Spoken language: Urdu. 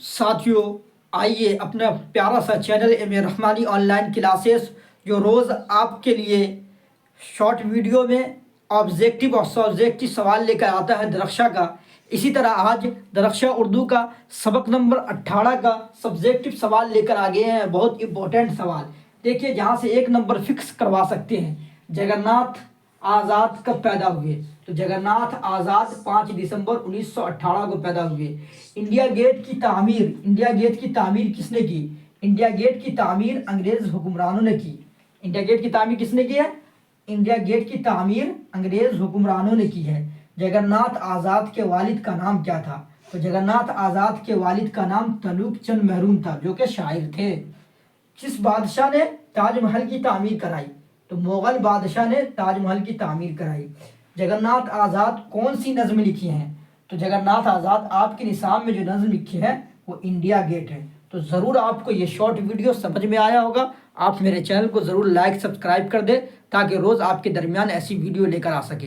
ساتھیوں، آئیے اپنا پیارا سا channel M A Rahmani online classes جو روز آپ کے لیے شارٹ ویڈیو میں آبجیکٹیو اور سبجیکٹیو سوال لے کر آتا ہے درخشاں کا. اسی طرح آج درخشاں اردو کا سبق نمبر 18 کا سبجیکٹیو سوال لے کر آگے ہیں. بہت امپورٹنٹ سوال دیکھیے، جہاں سے ایک نمبر فکس کروا سکتے ہیں. جگن ناتھ آزاد کب پیدا ہوئے؟ تو جگن ناتھ آزاد 5 دسمبر 1918 کو پیدا ہوئے. انڈیا گیٹ کی تعمیر کس نے کی؟ انڈیا گیٹ کی تعمیر انگریز حکمرانوں نے کی. انڈیا گیٹ کی تعمیر کس نے کی ہے؟ انڈیا گیٹ کی تعمیر انگریز حکمرانوں نے کی ہے. جگن ناتھ آزاد کے والد کا نام کیا تھا؟ تو جگن ناتھ آزاد کے والد کا نام تلوک چند محروم تھا، جو کہ شاعر تھے. کس بادشاہ نے تاج محل کی تعمیر کرائی؟ تو مغل بادشاہ نے تاج محل کی تعمیر کرائی. جگن ناتھ آزاد کون سی نظم لکھی ہیں؟ تو جگن ناتھ آزاد آپ کے نصاب میں جو نظم لکھی ہے وہ انڈیا گیٹ ہے. تو ضرور آپ کو یہ شارٹ ویڈیو سمجھ میں آیا ہوگا. آپ میرے چینل کو ضرور لائک سبسکرائب کر دیں تاکہ روز آپ کے درمیان ایسی ویڈیو لے کر آ سکے.